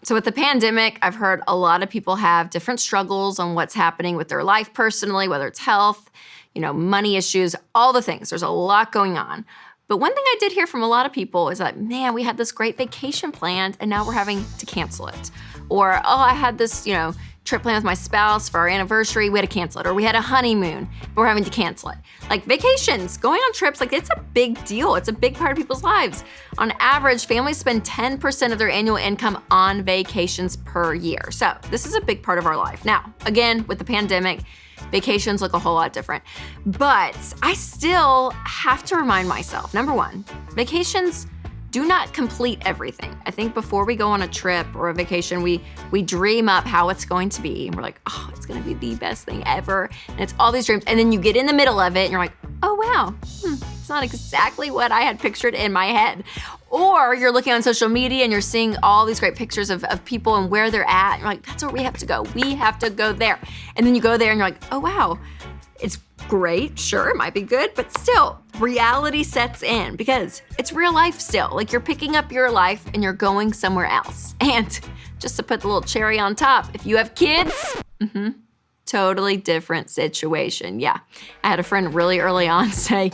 So with the pandemic, I've heard a lot of people have different struggles on what's happening with their life personally, whether it's health, money issues, all the things. There's a lot going on. But one thing I did hear from a lot of people is that, man, we had this great vacation planned and now we're having to cancel it. Or, oh, I had this, trip planned with my spouse for our anniversary, we had to cancel it. Or we had a honeymoon, we're having to cancel it. Like vacations, going on trips, it's a big deal. It's a big part of people's lives. On average, families spend 10% of their annual income on vacations per year. So this is a big part of our life. Now, again, with the pandemic, vacations look a whole lot different. But I still have to remind myself, number one, vacations do not complete everything. I think before we go on a trip or a vacation, we dream up how it's going to be. And we're like, oh, it's gonna be the best thing ever. And it's all these dreams. And then you get in the middle of it and you're like, oh wow, it's not exactly what I had pictured in my head. Or you're looking on social media and you're seeing all these great pictures of people and where they're at. And you're like, that's where we have to go. We have to go there. And then you go there and you're like, oh wow, it's great, sure, it might be good, but still, reality sets in because it's real life still. You're picking up your life and you're going somewhere else. And just to put the little cherry on top, if you have kids, totally different situation. Yeah, I had a friend really early on say,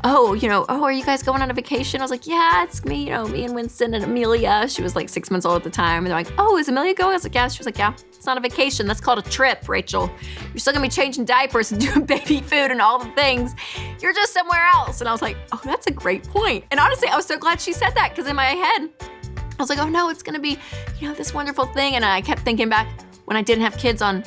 oh, are you guys going on a vacation? I was like, yeah, it's me, me and Winston and Amelia. She was like 6 months old at the time. And they're like, oh, is Amelia going? I was like, yeah. She was like, yeah, it's not a vacation. That's called a trip, Rachel. You're still gonna be changing diapers and doing baby food and all the things. You're just somewhere else. And I was like, oh, that's a great point. And honestly, I was so glad she said that because in my head, I was like, oh no, it's gonna be, this wonderful thing. And I kept thinking back when I didn't have kids on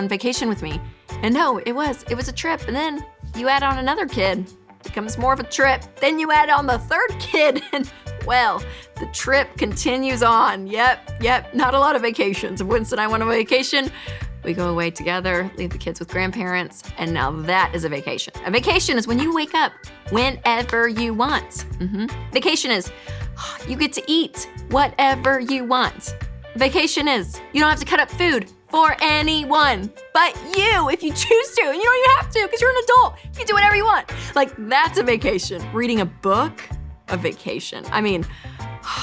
vacation with me. And no, it was a trip. And then you add on another kid, becomes more of a trip. Then you add on the third kid and well, the trip continues on. Yep, not a lot of vacations. If Winston and I went on vacation, we go away together, leave the kids with grandparents, and now that is a vacation. A vacation is when you wake up whenever you want. Vacation is you get to eat whatever you want. Vacation is you don't have to cut up food for anyone but you if you choose to. And you don't even have to because you're an adult. You can do whatever you want. That's a vacation. Reading a book, a vacation. I mean,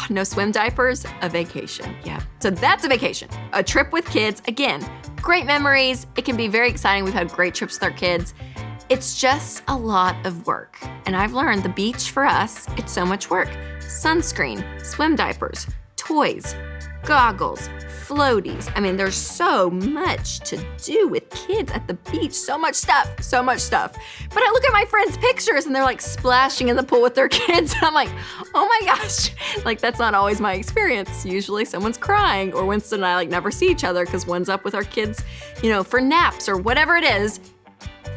no swim diapers, a vacation. Yeah, so that's a vacation. A trip with kids, again, great memories. It can be very exciting. We've had great trips with our kids. It's just a lot of work. And I've learned the beach for us, it's so much work. Sunscreen, swim diapers, toys, goggles, floaties. I mean, there's so much to do with kids at the beach. So much stuff. But I look at my friends' pictures and they're splashing in the pool with their kids. I'm like, oh my gosh. That's not always my experience. Usually someone's crying or Winston and I never see each other because one's up with our kids, for naps or whatever it is.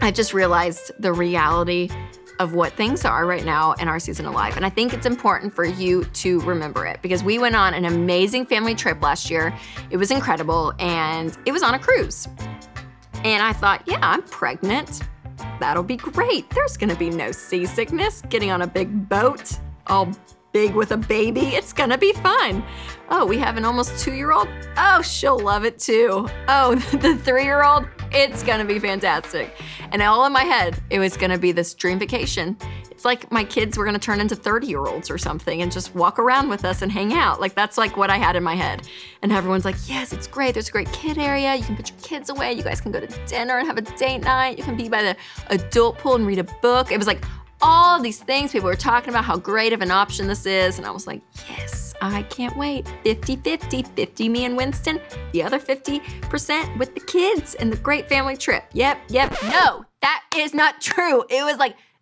I just realized the reality of what things are right now in our season of life. And I think it's important for you to remember it because we went on an amazing family trip last year. It was incredible and it was on a cruise. And I thought, yeah, I'm pregnant. That'll be great. There's gonna be no seasickness getting on a big boat, all big with a baby. It's gonna be fun. Oh, we have an almost 2-year-old. Oh, she'll love it too. Oh, the 3-year-old, it's gonna be fantastic. And all in my head, it was gonna be this dream vacation. It's like my kids were gonna turn into 30-year-olds or something and just walk around with us and hang out. That's what I had in my head. And everyone's like, yes, it's great. There's a great kid area. You can put your kids away. You guys can go to dinner and have a date night. You can be by the adult pool and read a book. It was all these things. People were talking about how great of an option this is. And I was like, yes, I can't wait. 50-50, 50 me and Winston, the other 50% with the kids and the great family trip. Yep. No, that is not true. It was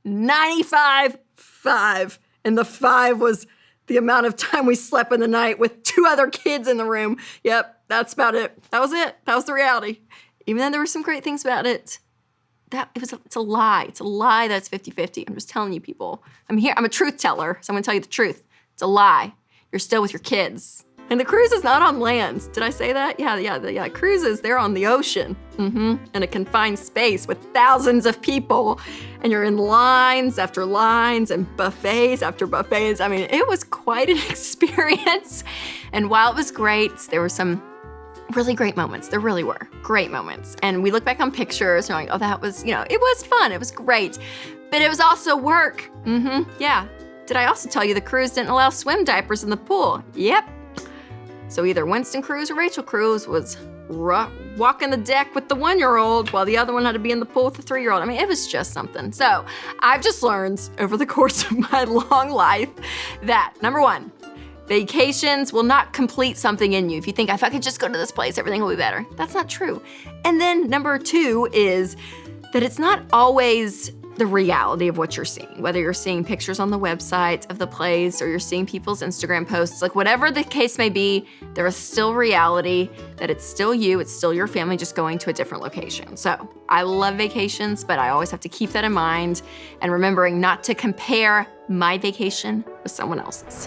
95-5. And the 5 was the amount of time we slept in the night with 2 other kids in the room. Yep, that's about it. That was it. That was the reality. Even though there were some great things about it, it's a lie. It's a lie that's 50-50. I'm just telling you, people. I'm a truth teller, so I'm gonna tell you the truth. It's a lie. You're still with your kids. And the cruise is not on land. Did I say that? Yeah. Cruises, they're on the ocean. In a confined space with thousands of people. And you're in lines after lines and buffets after buffets. I mean, it was quite an experience. And while it was great, there were some really great moments. There really were great moments. And we look back on pictures and we're like, oh, that was, it was fun. It was great. But it was also work. Yeah. Did I also tell you the cruise didn't allow swim diapers in the pool? Yep. So either Winston Cruz or Rachel Cruz was walking the deck with the 1-year-old while the other one had to be in the pool with the 3-year-old. I mean, it was just something. So I've just learned over the course of my long life that, number one, vacations will not complete something in you. If you think, if I could just go to this place, everything will be better. That's not true. And then number two is that it's not always the reality of what you're seeing, whether you're seeing pictures on the website of the place or you're seeing people's Instagram posts, like whatever the case may be, there is still reality that it's still you, it's still your family just going to a different location. So I love vacations, but I always have to keep that in mind and remembering not to compare my vacation with someone else's.